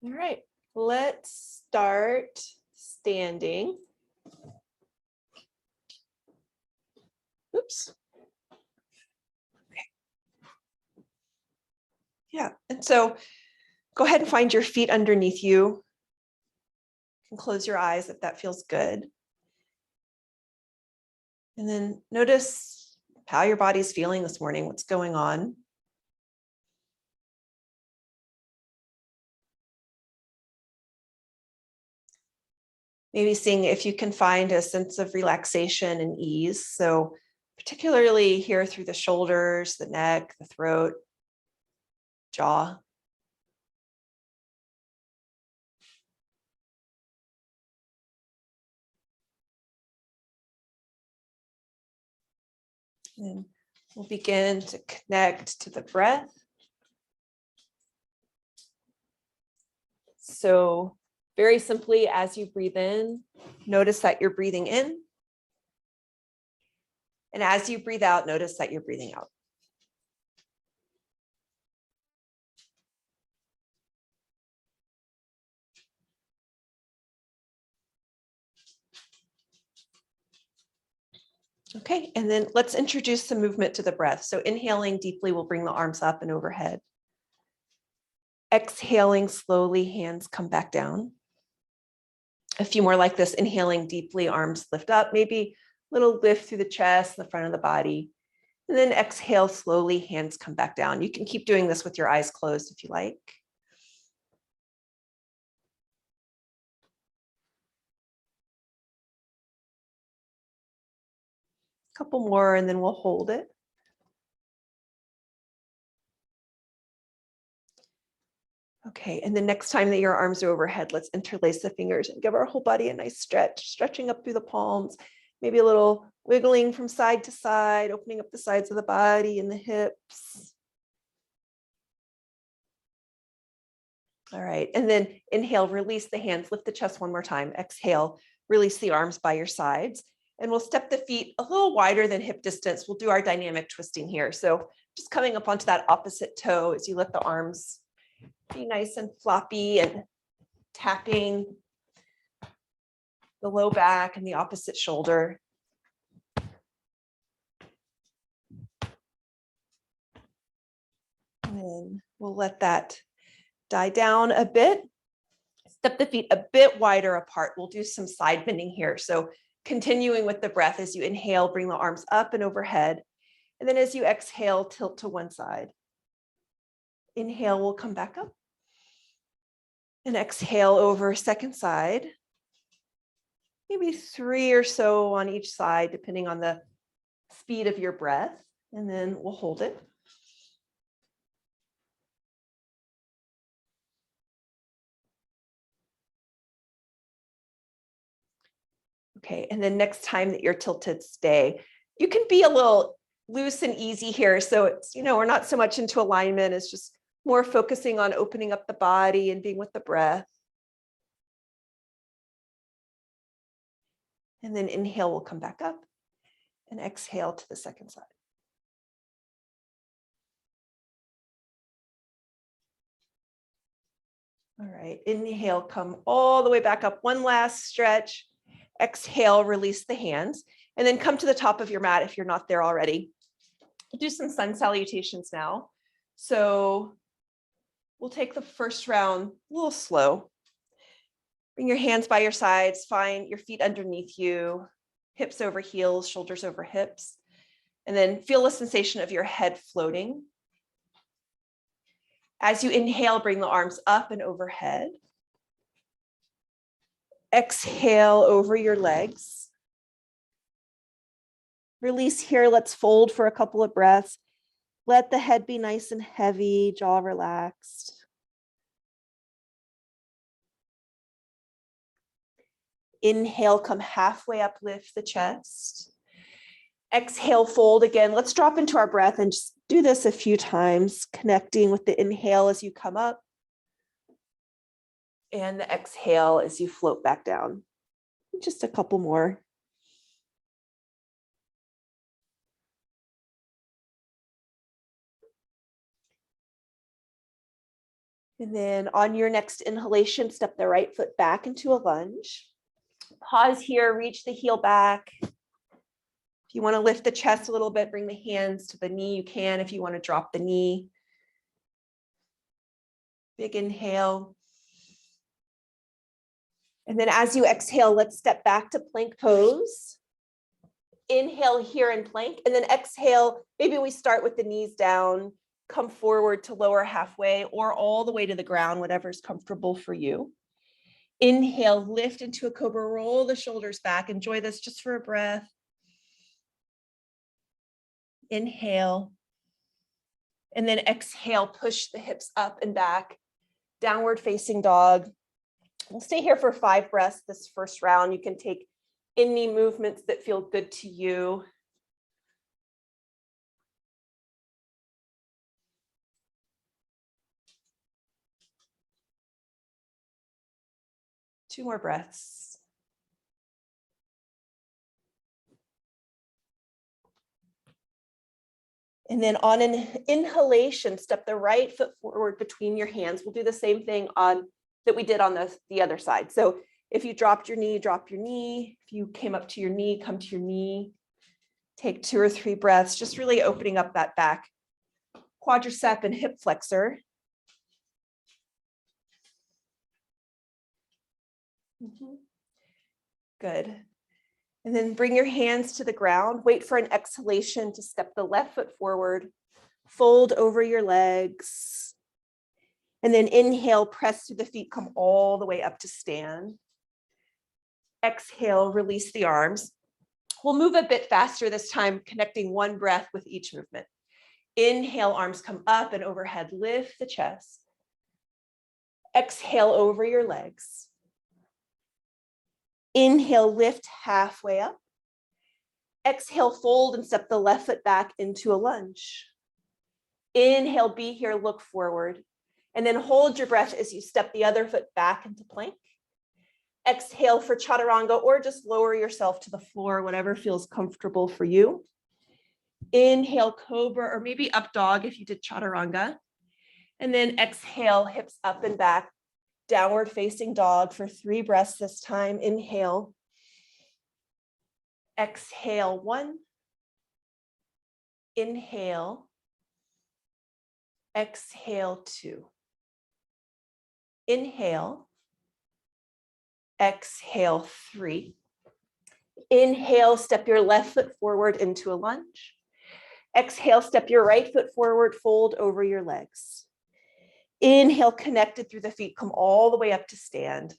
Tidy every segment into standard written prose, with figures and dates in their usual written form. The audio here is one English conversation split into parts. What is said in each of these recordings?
All right, let's start standing. Oops. Okay. Yeah, and so go ahead and find your feet underneath you. You can close your eyes if that feels good. And then notice how your body's feeling this morning, what's going on. Maybe seeing if you can find a sense of relaxation and ease. So particularly here through the shoulders, the neck, the throat, jaw. And we'll begin to connect to the breath. So very simply, as you breathe in, notice that you're breathing in. And as you breathe out, notice that you're breathing out. Okay, and then let's introduce some movement to the breath. So inhaling deeply will bring the arms up and overhead. Exhaling slowly, hands come back down. A few more like this. Inhaling deeply, arms lift up, maybe a little lift through the chest, the front of the body. And then exhale slowly, hands come back down. You can keep doing this with your eyes closed if you like. A couple more and then we'll hold it. Okay, and the next time that your arms are overhead, let's interlace the fingers and give our whole body a nice stretch, stretching up through the palms, maybe a little wiggling from side to side, opening up the sides of the body and the hips. All right, and then inhale, release the hands, lift the chest one more time. Exhale, release the arms by your sides. And we'll step the feet a little wider than hip distance. We'll do our dynamic twisting here. So just coming up onto that opposite toe as you let the arms be nice and floppy and tapping the low back and the opposite shoulder. And then we'll let that die down a bit. Step the feet a bit wider apart. We'll do some side bending here. So continuing with the breath, as you inhale, bring the arms up and overhead. And then as you exhale, tilt to one side. Inhale, we'll come back up. And exhale over second side. Maybe 3 or so on each side, depending on the speed of your breath. And then we'll hold it. Okay, and then next time that you're tilted, stay. You can be a little loose and easy here. So it's, we're not so much into alignment. It's just more focusing on opening up the body and being with the breath. And then inhale, we'll come back up and exhale to the second side. All right, inhale, come all the way back up. One last stretch. Exhale, release the hands, and then come to the top of your mat if you're not there already. We'll do some sun salutations now. So we'll take the first round a little slow. Bring your hands by your sides, find your feet underneath you, hips over heels, shoulders over hips, and then feel the sensation of your head floating. As you inhale, bring the arms up and overhead. Exhale over your legs. Release here. Let's fold for a couple of breaths. Let the head be nice and heavy, jaw relaxed. Inhale, come halfway up, lift the chest. Exhale, fold again. Let's drop into our breath and just do this a few times, connecting with the inhale as you come up and the exhale as you float back down. Just a couple more. And then on your next inhalation, step the right foot back into a lunge. Pause here, reach the heel back. If you want to lift the chest a little bit, bring the hands to the knee, you can. If you want to drop the knee. Big inhale. And then as you exhale, let's step back to plank pose. Inhale here in plank, and then exhale. Maybe we start with the knees down, come forward to lower halfway or all the way to the ground, whatever's comfortable for you. Inhale, lift into a cobra, roll the shoulders back. Enjoy this just for a breath. Inhale. And then exhale, push the hips up and back. Downward facing dog. We'll stay here for 5 breaths this first round. You can take any movements that feel good to you. Two more breaths. And then on an inhalation, step the right foot forward between your hands. We'll do the same thing on that we did on the other side. So if you dropped your knee, drop your knee. If you came up to your knee, come to your knee. Take 2 or 3 breaths, just really opening up that back quadricep and hip flexor. Good. And then bring your hands to the ground. Wait for an exhalation to step the left foot forward. Fold over your legs. And then inhale, press through the feet, come all the way up to stand. Exhale, release the arms. We'll move a bit faster this time, connecting one breath with each movement. Inhale, arms come up and overhead, lift the chest. Exhale over your legs. Inhale, lift halfway up. Exhale, fold and step the left foot back into a lunge. Inhale, be here, look forward. And then hold your breath as you step the other foot back into plank. Exhale for chaturanga, or just lower yourself to the floor, whatever feels comfortable for you. Inhale, cobra, or maybe up dog if you did chaturanga. And then exhale, hips up and back, downward facing dog for 3 breaths this time. Inhale. Exhale, 1. Inhale. Exhale, 2. Inhale. Exhale, 3. Inhale, step your left foot forward into a lunge. Exhale, step your right foot forward, fold over your legs. Inhale, connected through the feet, come all the way up to stand.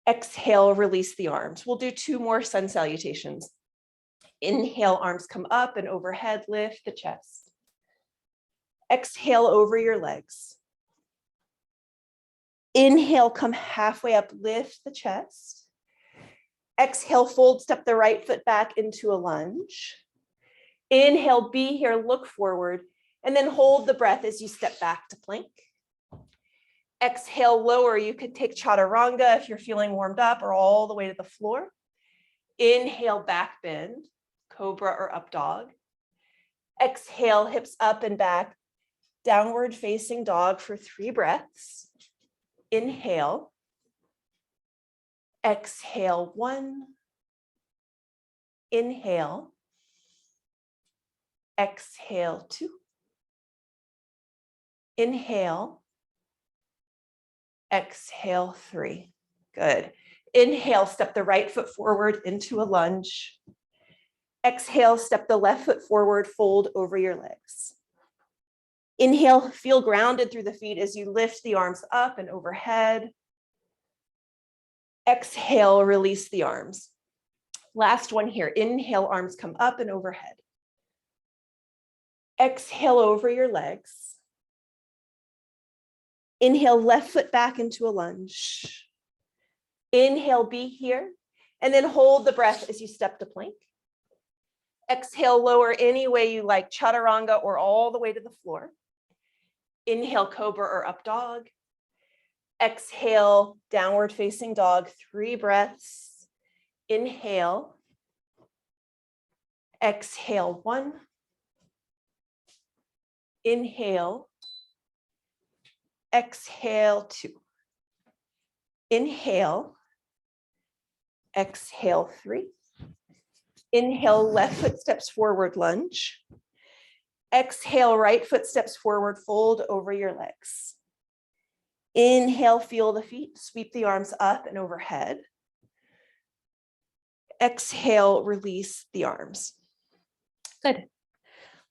Exhale, release the arms. We'll do 2 more sun salutations. Inhale, arms come up and overhead, lift the chest. Exhale over your legs. Inhale, come halfway up, lift the chest. Exhale, fold, step the right foot back into a lunge. Inhale, be here, look forward, and then hold the breath as you step back to plank. Exhale, lower. You could take chaturanga if you're feeling warmed up, or all the way to the floor. Inhale, back bend, cobra or up dog. Exhale, hips up and back, downward facing dog for 3 breaths. Inhale. Exhale, 1. Inhale. Exhale, 2. Inhale. Exhale, 3. Good. Inhale, step the right foot forward into a lunge. Exhale, step the left foot forward, fold over your legs. Inhale, feel grounded through the feet as you lift the arms up and overhead. Exhale, release the arms. Last one here. Inhale, arms come up and overhead. Exhale over your legs. Inhale, left foot back into a lunge. Inhale, be here. And then hold the breath as you step to plank. Exhale, lower any way you like, chaturanga or all the way to the floor. Inhale, cobra or up dog. Exhale, downward facing dog, 3 breaths. Inhale. Exhale, 1. Inhale. exhale, 2. Inhale, exhale, 3. Inhale, left foot steps forward, lunge. Exhale, right foot steps forward, fold over your legs. Inhale, feel the feet, sweep the arms up and overhead. Exhale, release the arms. Good.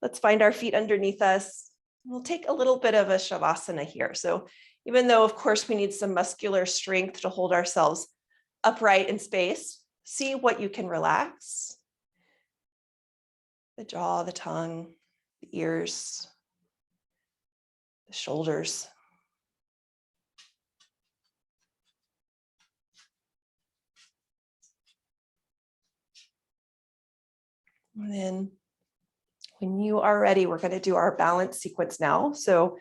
Let's find our feet underneath us. We'll take a little bit of a Shavasana here. So even though, of course, we need some muscular strength to hold ourselves upright in space, see what you can relax. The jaw, the tongue, the ears, the shoulders. And then when you are ready, we're going to do our balance sequence now. So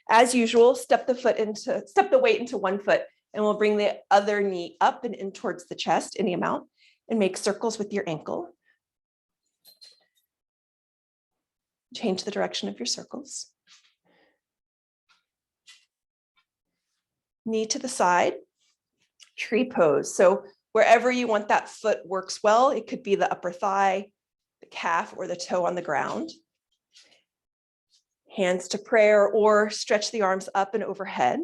as usual, step the weight into one foot, and we'll bring the other knee up and in towards the chest, any amount, and make circles with your ankle. Change the direction of your circles. Knee to the side, tree pose. So wherever you want that foot works well. It could be the upper thigh, the calf, or the toe on the ground. Hands to prayer, or stretch the arms up and overhead.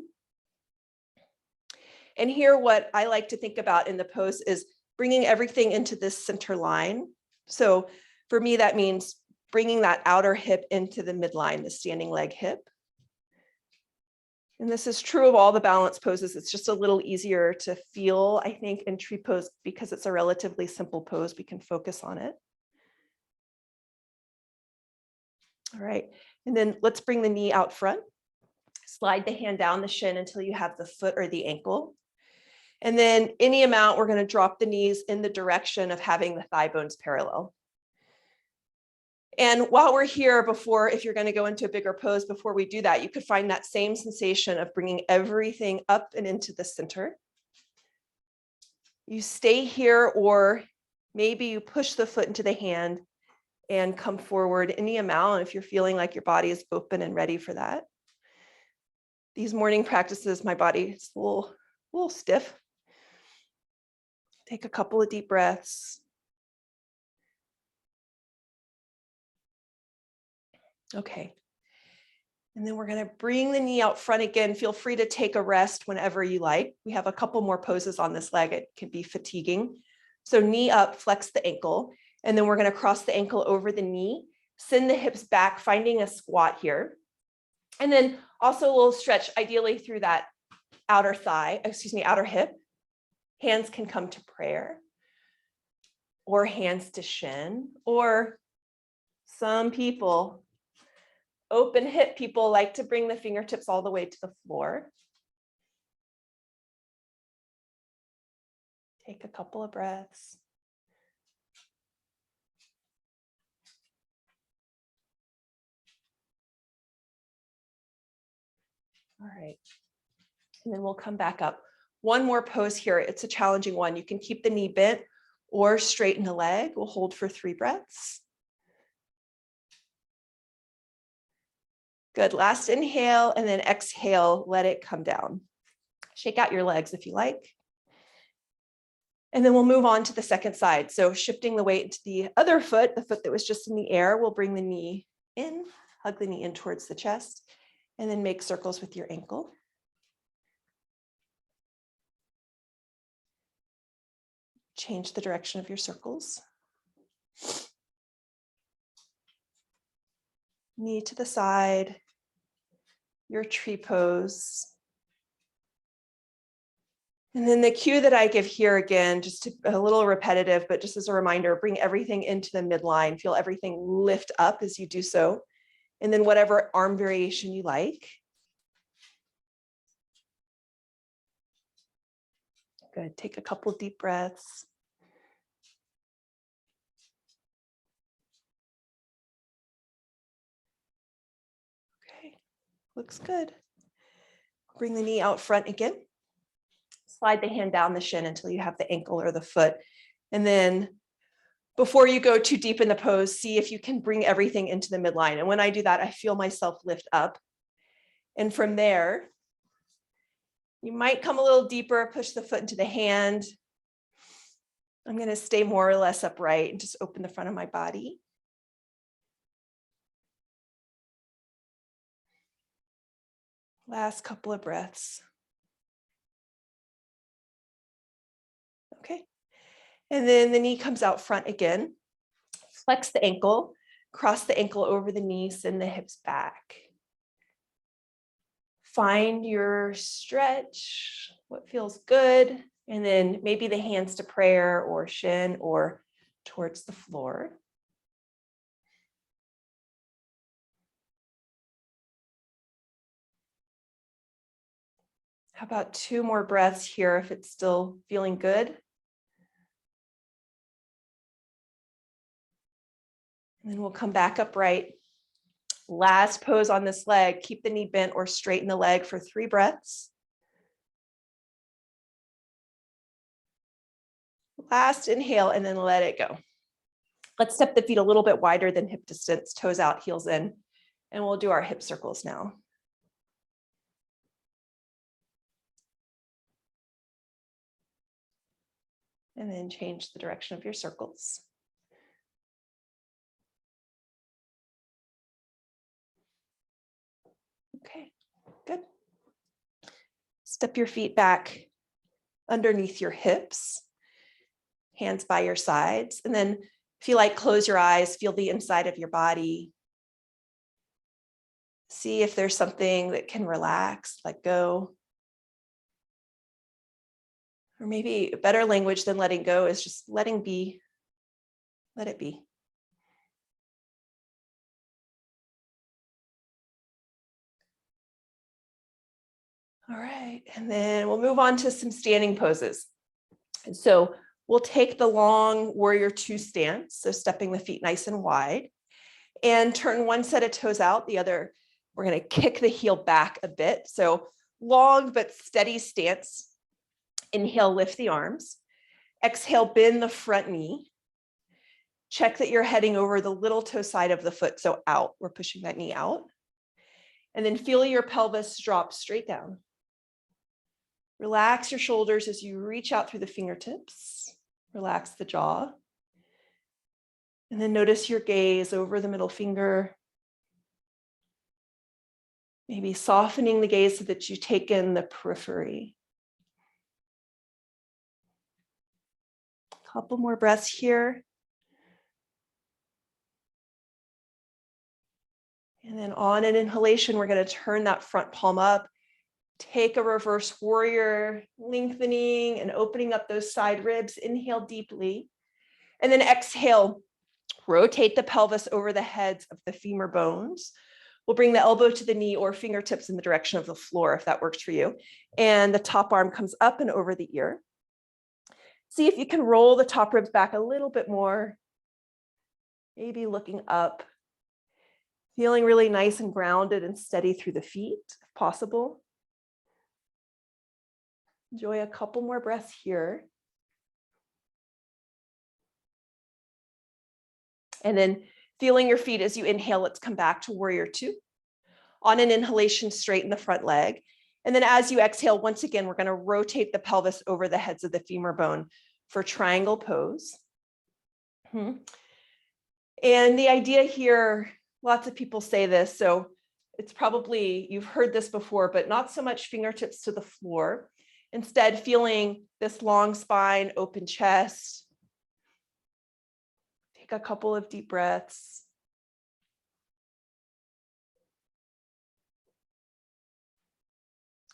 And here, what I like to think about in the pose is bringing everything into this center line. So for me, that means bringing that outer hip into the midline, the standing leg hip. And this is true of all the balance poses. It's just a little easier to feel, I think, in tree pose because it's a relatively simple pose. We can focus on it. All right, and then let's bring the knee out front. Slide the hand down the shin until you have the foot or the ankle. And then any amount, we're going to drop the knees in the direction of having the thigh bones parallel. And while we're here, if you're going to go into a bigger pose, before we do that, you could find that same sensation of bringing everything up and into the center. You stay here, or maybe you push the foot into the hand and come forward any amount if you're feeling like your body is open and ready for that. These morning practices, my body is a little stiff. Take a couple of deep breaths. Okay. And then we're going to bring the knee out front again. Feel free to take a rest whenever you like. We have a couple more poses on this leg. It can be fatiguing. So knee up, flex the ankle. And then we're going to cross the ankle over the knee, send the hips back, finding a squat here. And then also a little stretch, ideally through that outer hip. Hands can come to prayer, or hands to shin, or some people, open hip people, like to bring the fingertips all the way to the floor. Take a couple of breaths. All right, and then we'll come back up. One more pose here. It's a challenging one. You can keep the knee bent or straighten the leg. We'll hold for 3 breaths. Good, last inhale, and then exhale, let it come down. Shake out your legs if you like. And then we'll move on to the second side. So shifting the weight into the other foot, the foot that was just in the air, we'll bring the knee in, hug the knee in towards the chest, and then make circles with your ankle. Change the direction of your circles. Knee to the side, your tree pose. And then the cue that I give here, again, just a little repetitive, but just as a reminder, bring everything into the midline. Feel everything lift up as you do so. And then whatever arm variation you like. Good, take a couple deep breaths. Okay, looks good. Bring the knee out front again. Slide the hand down the shin until you have the ankle or the foot. And then before you go too deep in the pose, see if you can bring everything into the midline. And when I do that, I feel myself lift up. And from there, You might come a little deeper, push the foot into the hand. I'm going to stay more or less upright and just open the front of my body. Last couple of breaths. Okay. And then the knee comes out front again. Flex the ankle, cross the ankle over the knee, send the hips back. Find your stretch, what feels good, and then maybe the hands to prayer or shin or towards the floor. How about 2 more breaths here if it's still feeling good? And then we'll come back upright. Last pose on this leg, keep the knee bent or straighten the leg for 3 breaths. Last inhale and then let it go. Let's step the feet a little bit wider than hip distance, toes out, heels in, and we'll do our hip circles now. And then change the direction of your circles. Okay, good. Step your feet back underneath your hips, hands by your sides, and then if you like, close your eyes, feel the inside of your body. See if there's something that can relax, let go. Or maybe a better language than letting go is just letting be. Let it be. All right, and then we'll move on to some standing poses. And so we'll take the long warrior 2 stance, so stepping the feet nice and wide, and turn one set of toes out, the other, we're going to kick the heel back a bit. So long but steady stance. Inhale, lift the arms. Exhale, bend the front knee. Check that you're heading over the little toe side of the foot, so out. We're pushing that knee out. And then feel your pelvis drop straight down. Relax your shoulders as you reach out through the fingertips. Relax the jaw. And then notice your gaze over the middle finger. Maybe softening the gaze so that you take in the periphery. Couple more breaths here. And then on an inhalation, we're going to turn that front palm up. Take a reverse warrior, lengthening and opening up those side ribs. Inhale deeply. And then exhale, rotate the pelvis over the heads of the femur bones. We'll bring the elbow to the knee or fingertips in the direction of the floor if that works for you. And the top arm comes up and over the ear. See if you can roll the top ribs back a little bit more. Maybe looking up. Feeling really nice and grounded and steady through the feet, if possible. Enjoy a couple more breaths here. And then feeling your feet as you inhale, let's come back to warrior 2. On an inhalation, straighten the front leg. And then as you exhale, once again, we're going to rotate the pelvis over the heads of the femur bone for triangle pose. And the idea here, lots of people say this, so it's probably, you've heard this before, but not so much fingertips to the floor. Instead, feeling this long spine, open chest. Take a couple of deep breaths.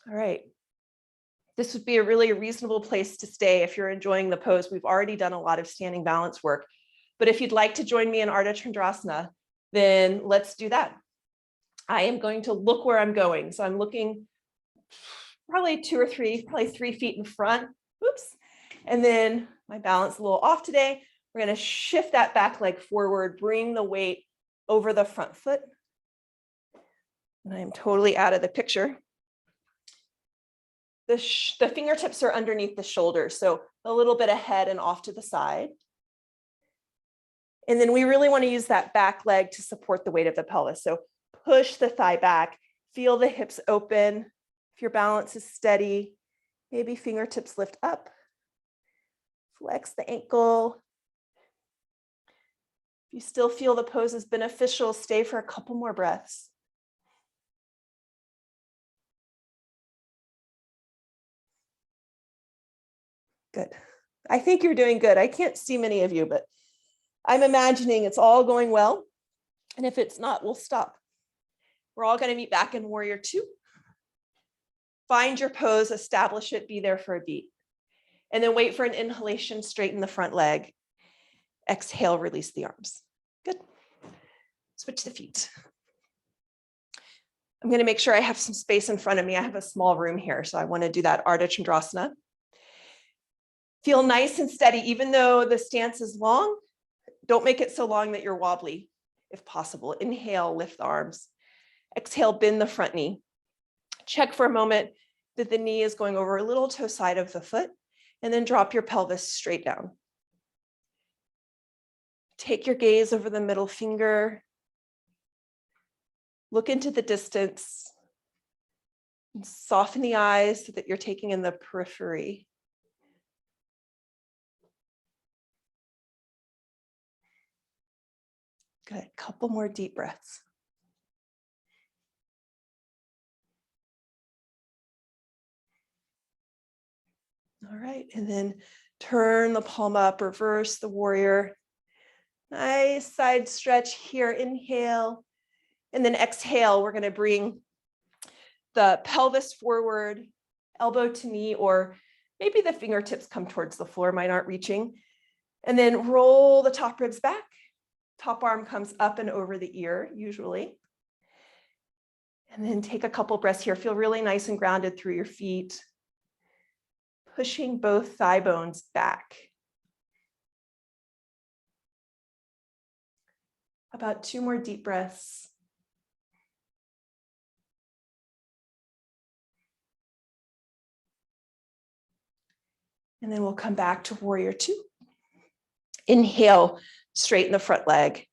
All right. This would be a really reasonable place to stay if you're enjoying the pose. We've already done a lot of standing balance work, but if you'd like to join me in Ardha Chandrasana, then let's do that. I am going to look where I'm going. So I'm looking probably 2 or 3, probably 3 feet in front. Oops. And then my balance a little off today. We're going to shift that back leg forward, bring the weight over the front foot. And I'm totally out of the picture. The fingertips are underneath the shoulders, so a little bit ahead and off to the side. And then we really want to use that back leg to support the weight of the pelvis. So push the thigh back, feel the hips open. If your balance is steady, Maybe fingertips lift up. Flex the ankle. If you still feel the pose is beneficial, stay for a couple more breaths. Good. I think you're doing good. I can't see many of you, but I'm imagining it's all going well. And if it's not, we'll stop. We're all going to meet back in Warrior Two. Find your pose, establish it, be there for a beat. And then wait for an inhalation, straighten the front leg. Exhale, release the arms. Good. Switch the feet. I'm going to make sure I have some space in front of me. I have a small room here, so I want to do that Ardha Chandrasana. Feel nice and steady, even though the stance is long. Don't make it so long that you're wobbly, if possible. Inhale, lift the arms. Exhale, bend the front knee. Check for a moment that the knee is going over a little toe side of the foot, and then drop your pelvis straight down. Take your gaze over the middle finger. Look into the distance. And soften the eyes so that you're taking in the periphery. Good. Couple more deep breaths. All right, and then turn the palm up, reverse the warrior. Nice side stretch here, inhale. And then exhale, we're gonna bring the pelvis forward, elbow to knee, or maybe the fingertips come towards the floor, mine aren't reaching. And then roll the top ribs back. Top arm comes up and over the ear, usually. And then take a couple breaths here. Feel really nice and grounded through your feet. Pushing both thigh bones back. About 2 more deep breaths. And then we'll come back to Warrior Two. Inhale, straighten the front leg.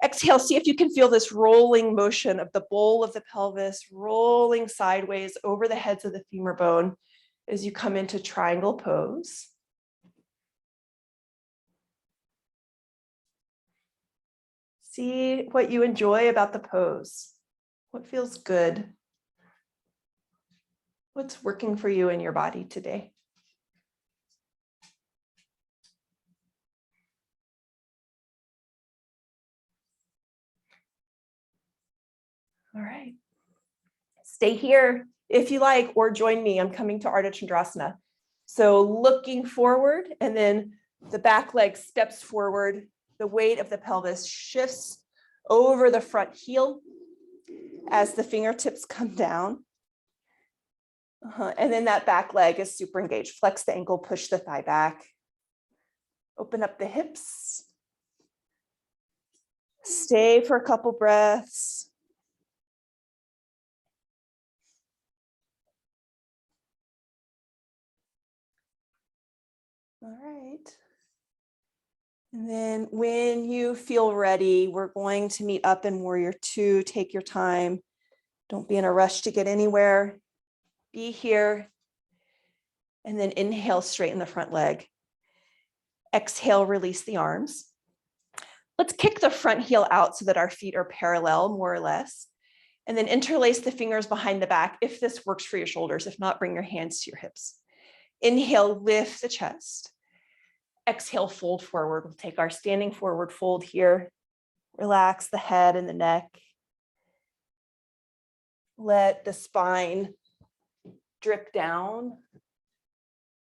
Exhale, see if you can feel this rolling motion of the bowl of the pelvis rolling sideways over the heads of the femur bone as you come into triangle pose. See what you enjoy about the pose. What feels good? What's working for you in your body today? All right. Stay here if you like, or join me. I'm coming to Ardha Chandrasana. So looking forward, and then the back leg steps forward. The weight of the pelvis shifts over the front heel as the fingertips come down. And then that back leg is super engaged. Flex the ankle, push the thigh back. Open up the hips. Stay for a couple breaths. All right. And then when you feel ready, we're going to meet up in Warrior Two. Take your time. Don't be in a rush to get anywhere. Be here. And then inhale, straighten the front leg. Exhale, release the arms. Let's kick the front heel out so that our feet are parallel, more or less. And then interlace the fingers behind the back if this works for your shoulders. If not, bring your hands to your hips. Inhale, lift the chest. Exhale, fold forward. We'll take our standing forward fold here. Relax the head and the neck. Let the spine drip down.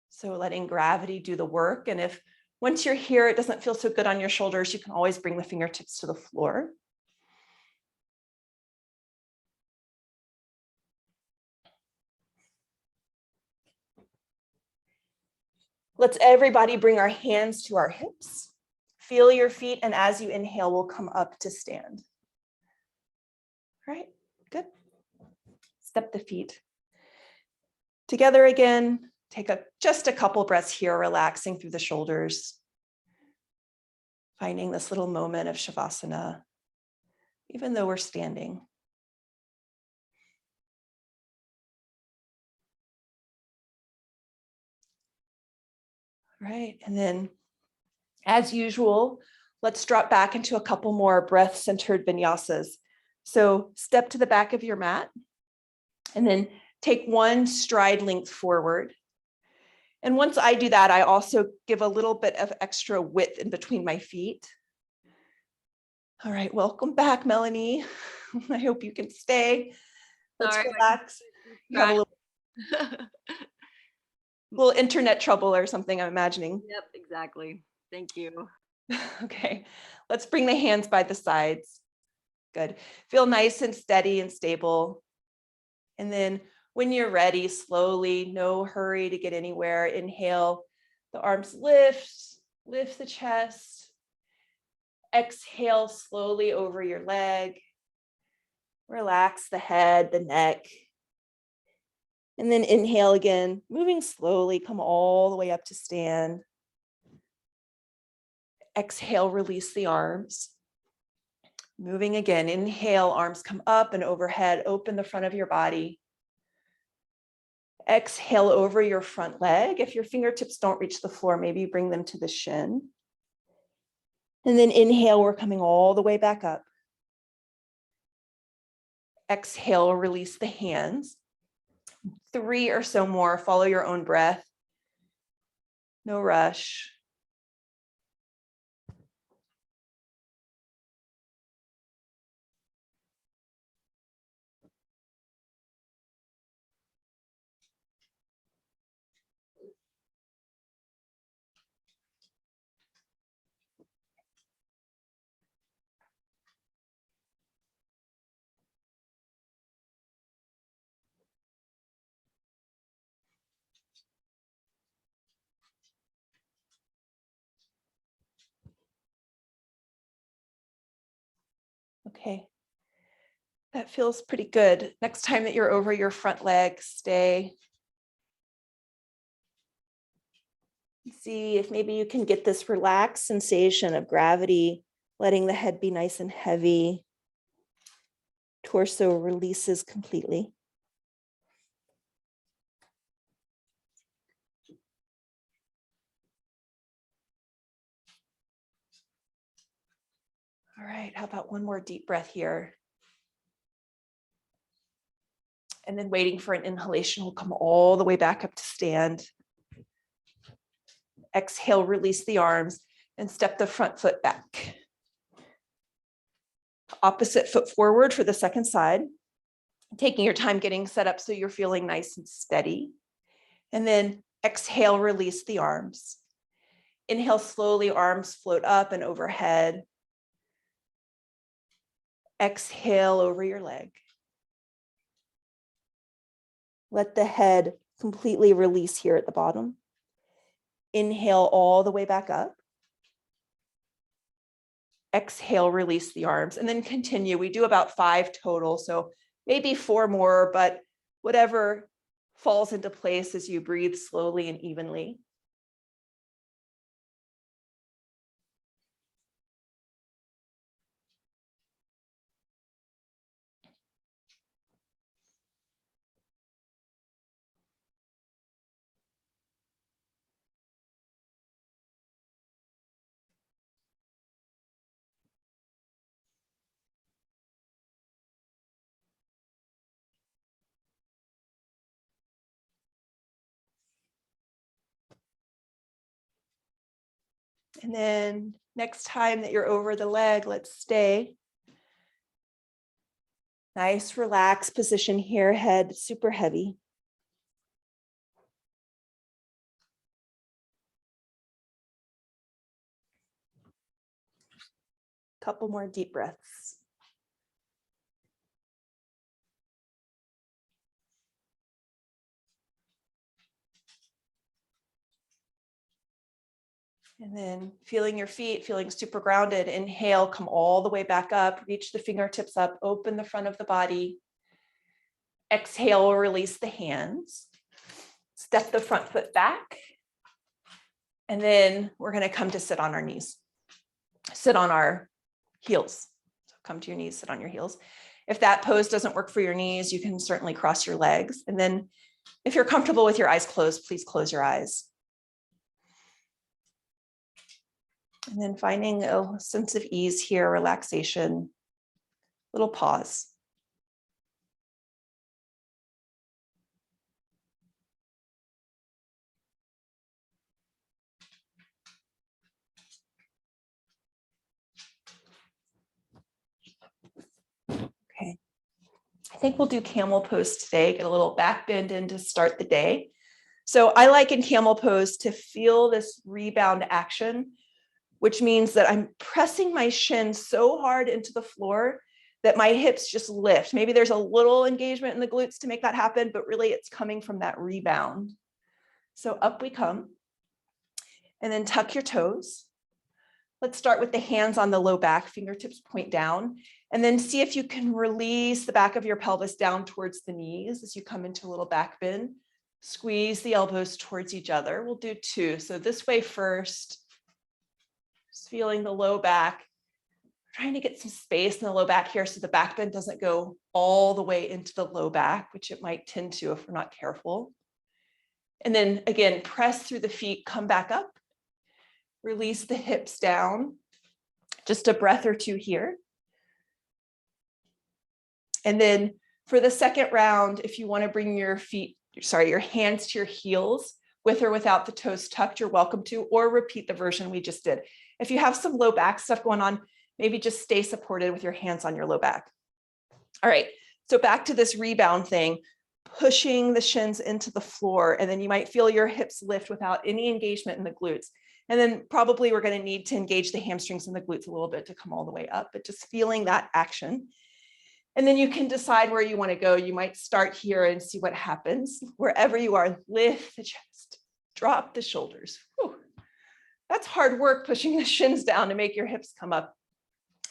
So letting gravity do the work. And if once you're here, it doesn't feel so good on your shoulders, you can always bring the fingertips to the floor. Let's everybody bring our hands to our hips. Feel your feet, and as you inhale, we'll come up to stand. All right, good. Step the feet together again. Take just a couple breaths here, relaxing through the shoulders. Finding this little moment of Shavasana, even though we're standing. All right, and then as usual, let's drop back into a couple more breath-centered vinyasas. So step to the back of your mat and then take one stride length forward. And once I do that, I also give a little bit of extra width in between my feet. All right, welcome back, Melanie. I hope you can stay. Let's relax. You have a little internet trouble or something, I'm imagining. Yep, exactly. Thank you. Okay, let's bring the hands by the sides. Good. Feel nice and steady and stable. And then when you're ready, slowly, no hurry to get anywhere, inhale, the arms lift the chest. Exhale slowly over your leg. Relax the head, the neck. And then inhale again, moving slowly, come all the way up to stand. Exhale, release the arms. Moving again, inhale, arms come up and overhead, open the front of your body. Exhale over your front leg. If your fingertips don't reach the floor, maybe bring them to the shin. And then inhale, we're coming all the way back up. Exhale, release the hands. 3 or so more, follow your own breath. No rush. Okay, that feels pretty good. Next time that you're over your front leg, stay. See if maybe you can get this relaxed sensation of gravity, letting the head be nice and heavy. Torso releases completely. All right, how about one more deep breath here? And then waiting for an inhalation, we'll come all the way back up to stand. Exhale, release the arms and step the front foot back. Opposite foot forward for the second side. Taking your time getting set up so you're feeling nice and steady. And then exhale, release the arms. Inhale, slowly, arms float up and overhead. Exhale over your leg. Let the head completely release here at the bottom. Inhale all the way back up. Exhale, release the arms, and then continue. We do about 5 total, so maybe 4 more, but whatever falls into place as you breathe slowly and evenly. And then next time that you're over the leg, let's stay. Nice, relaxed position here, head super heavy. Couple more deep breaths. And then feeling your feet, feeling super grounded. Inhale, come all the way back up, reach the fingertips up, open the front of the body. Exhale, release the hands. Step the front foot back. And then we're going to come to sit on our knees. Sit on our heels. So come to your knees, sit on your heels. If that pose doesn't work for your knees, you can certainly cross your legs. And then if you're comfortable with your eyes closed, please close your eyes. And then finding a sense of ease here, relaxation, little pause. Okay. I think we'll do camel pose today, get a little back bend in to start the day. So I like in camel pose to feel this rebound action, which means that I'm pressing my shin so hard into the floor that my hips just lift. Maybe there's a little engagement in the glutes to make that happen, but really it's coming from that rebound. So up we come. And then tuck your toes. Let's start with the hands on the low back, fingertips point down, and then see if you can release the back of your pelvis down towards the knees as you come into a little back bend. Squeeze the elbows towards each other. We'll do 2. So this way first, just feeling the low back, trying to get some space in the low back here so the back bend doesn't go all the way into the low back, which it might tend to if we're not careful. And then again, press through the feet, come back up, release the hips down, just a breath or 2 here. And then for the second round, if you want to bring your hands to your heels with or without the toes tucked, you're welcome to, or repeat the version we just did. If you have some low back stuff going on, maybe just stay supported with your hands on your low back. All right, so back to this rebound thing, pushing the shins into the floor, and then you might feel your hips lift without any engagement in the glutes. And then probably we're going to need to engage the hamstrings and the glutes a little bit to come all the way up, but just feeling that action. And then you can decide where you want to go. You might start here and see what happens. Wherever you are, lift the chest, drop the shoulders. Whew. That's hard work, pushing the shins down to make your hips come up.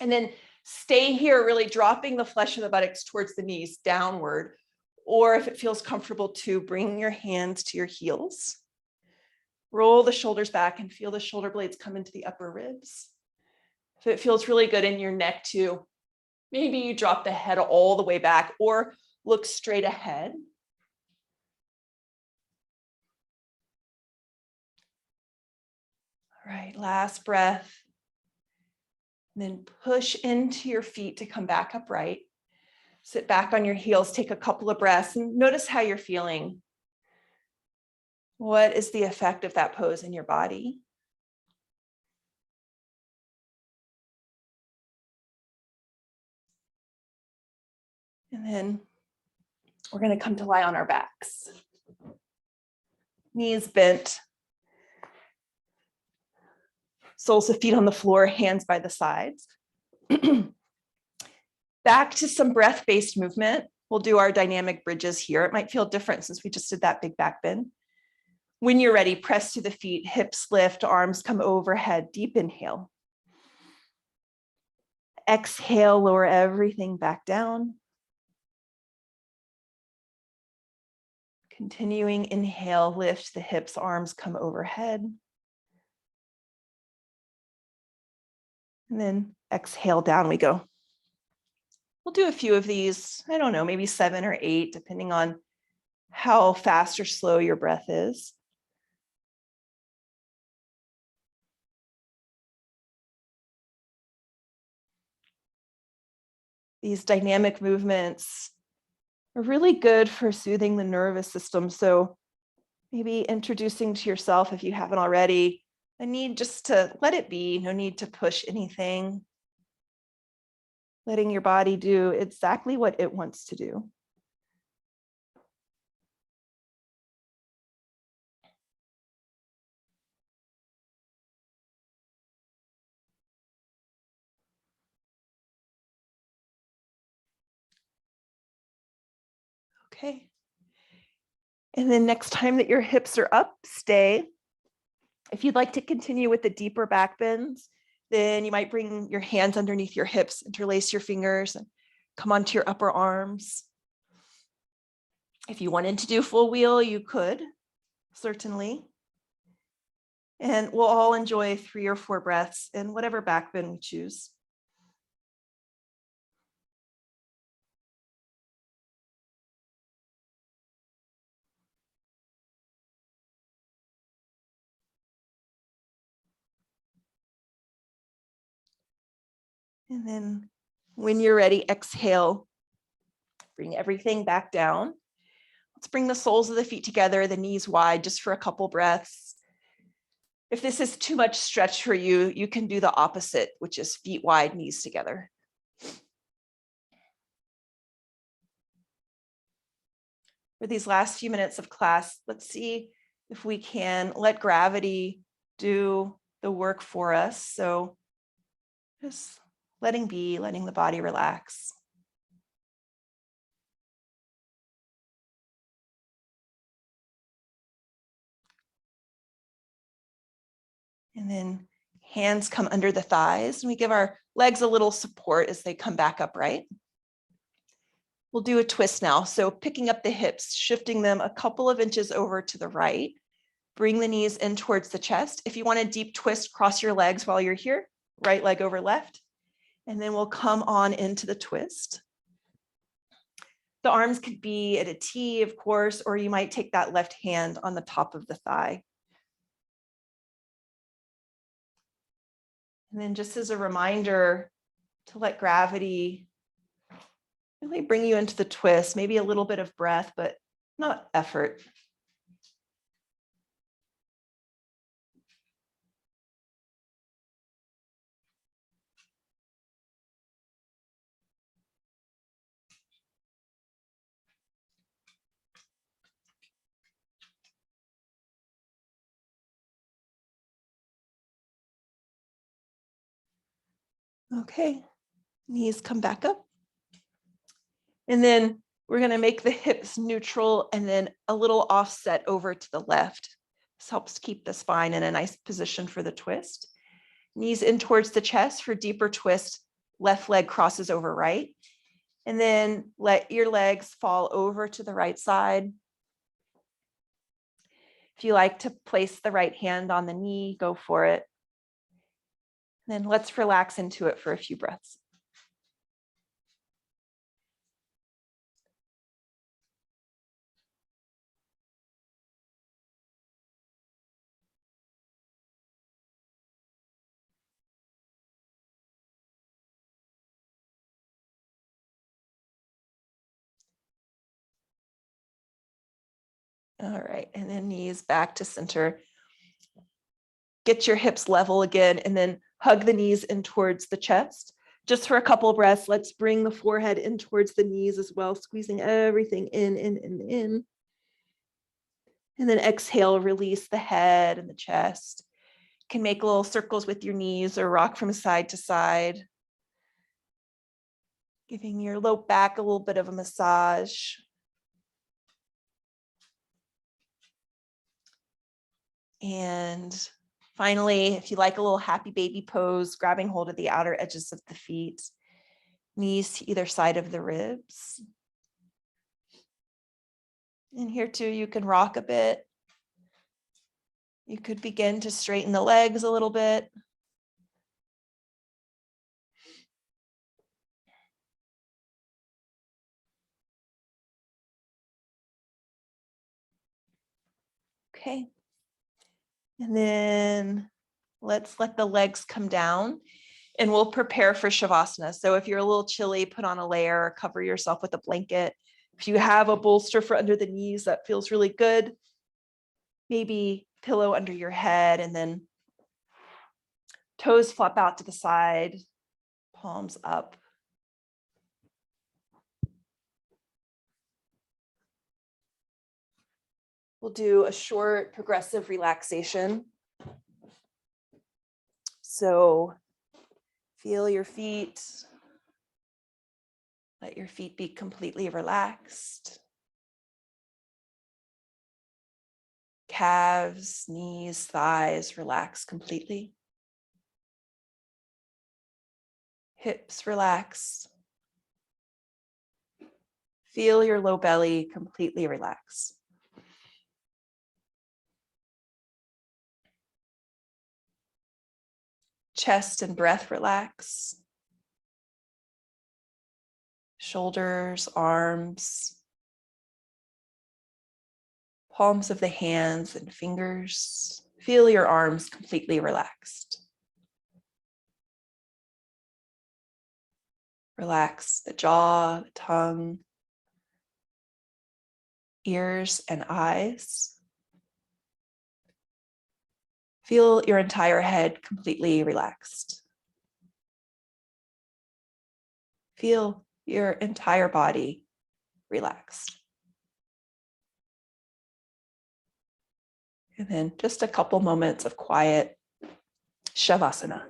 And then stay here, really dropping the flesh of the buttocks towards the knees, downward. Or if it feels comfortable to bring your hands to your heels. Roll the shoulders back and feel the shoulder blades come into the upper ribs. If it feels really good in your neck too, maybe you drop the head all the way back or look straight ahead. All right, last breath. And then push into your feet to come back upright. Sit back on your heels, take a couple of breaths and notice how you're feeling. What is the effect of that pose in your body? And then we're going to come to lie on our backs. Knees bent. Soles of feet on the floor, hands by the sides. Back to some breath-based movement. We'll do our dynamic bridges here. It might feel different since we just did that big back bend. When you're ready, press to the feet, hips lift, arms come overhead, deep inhale. Exhale, lower everything back down. Continuing inhale, lift the hips, arms come overhead. And then exhale, down we go. We'll do a few of these, I don't know, maybe 7 or 8, depending on how fast or slow your breath is. These dynamic movements are really good for soothing the nervous system. So maybe introducing to yourself, if you haven't already, a need just to let it be, no need to push anything. Letting your body do exactly what it wants to do. Okay. And then next time that your hips are up, stay. If you'd like to continue with the deeper back bends, then you might bring your hands underneath your hips, interlace your fingers, and come onto your upper arms. If you wanted to do full wheel, you could, certainly. And we'll all enjoy 3 or 4 breaths in whatever back bend we choose. And then when you're ready, exhale. Bring everything back down. Let's bring the soles of the feet together, the knees wide, just for a couple breaths. If this is too much stretch for you, you can do the opposite, which is feet wide, knees together. For these last few minutes of class, let's see if we can let gravity do the work for us. So just letting be, letting the body relax. And then hands come under the thighs, and we give our legs a little support as they come back upright. We'll do a twist now. So picking up the hips, shifting them a couple of inches over to the right. Bring the knees in towards the chest. If you want a deep twist, cross your legs while you're here, right leg over left. And then we'll come on into the twist. The arms could be at a T, of course, or you might take that left hand on the top of the thigh. And then just as a reminder to let gravity really bring you into the twist, maybe a little bit of breath, but not effort. Okay, knees come back up. And then we're going to make the hips neutral and then a little offset over to the left. This helps keep the spine in a nice position for the twist. Knees in towards the chest for deeper twist. Left leg crosses over right. And then let your legs fall over to the right side. If you like to place the right hand on the knee, go for it. Then let's relax into it for a few breaths. All right, and then knees back to center. Get your hips level again, and then hug the knees in towards the chest. Just for a couple of breaths, let's bring the forehead in towards the knees as well, squeezing everything in. And then exhale, release the head and the chest. You can make little circles with your knees or rock from side to side. Giving your low back a little bit of a massage. And finally, if you like a little happy baby pose, grabbing hold of the outer edges of the feet, knees to either side of the ribs. And here too, you can rock a bit. You could begin to straighten the legs a little bit. Okay. And then let's let the legs come down and we'll prepare for Shavasana. So if you're a little chilly, put on a layer or cover yourself with a blanket. If you have a bolster for under the knees, that feels really good. Maybe pillow under your head, and then toes flop out to the side, palms up. We'll do a short progressive relaxation. So feel your feet. Let your feet be completely relaxed. Calves, knees, thighs, relax completely. Hips relax. Feel your low belly completely relax. Chest and breath relax. Shoulders, arms, palms of the hands and fingers. Feel your arms completely relaxed. Relax the jaw, the tongue, ears and eyes. Feel your entire head completely relaxed. Feel your entire body relaxed. And then just a couple moments of quiet Shavasana.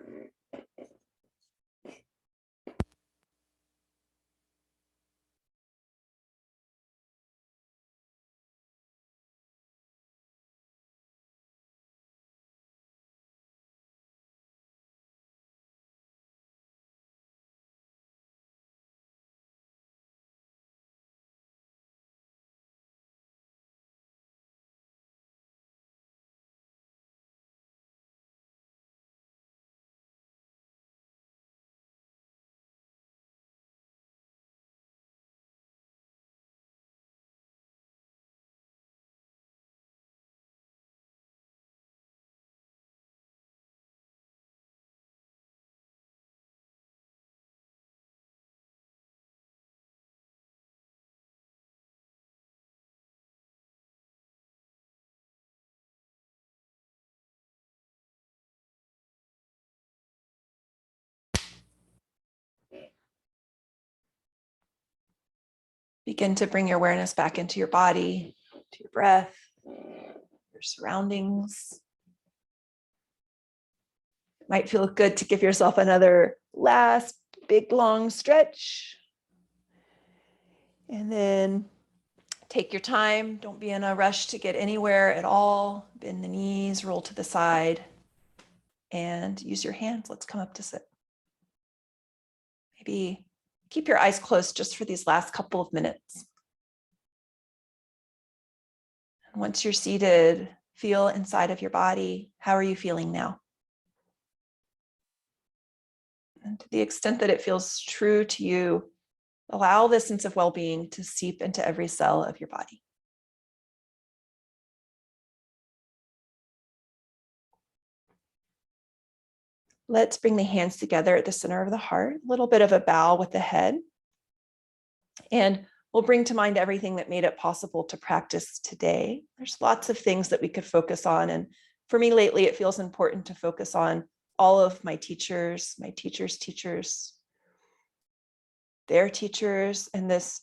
Begin to bring your awareness back into your body, to your breath, your surroundings. It might feel good to give yourself another last big long stretch. And then take your time. Don't be in a rush to get anywhere at all. Bend the knees, roll to the side, and use your hands. Let's come up to sit. Maybe keep your eyes closed just for these last couple of minutes. And once you're seated, feel inside of your body. How are you feeling now? And to the extent that it feels true to you, allow this sense of well-being to seep into every cell of your body. Let's bring the hands together at the center of the heart, a little bit of a bow with the head. And we'll bring to mind everything that made it possible to practice today. There's lots of things that we could focus on. And for me lately, it feels important to focus on all of my teachers, teachers, their teachers, and this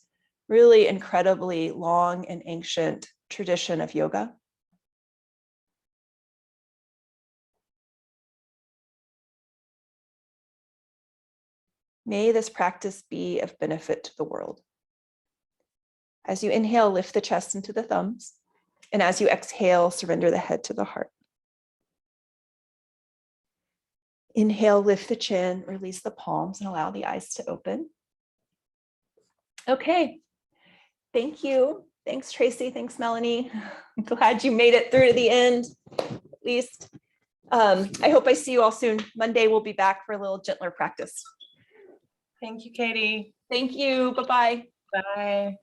really incredibly long and ancient tradition of yoga. May this practice be of benefit to the world. As you inhale, lift the chest into the thumbs. And as you exhale, surrender the head to the heart. Inhale, lift the chin, release the palms, and allow the eyes to open. Okay, thank you. Thanks, Tracy. Thanks, Melanie. I'm glad you made it through to the end, at least. I hope I see you all soon. Monday, we'll be back for a little gentler practice. Thank you, Katie. Thank you. Bye-bye. Bye.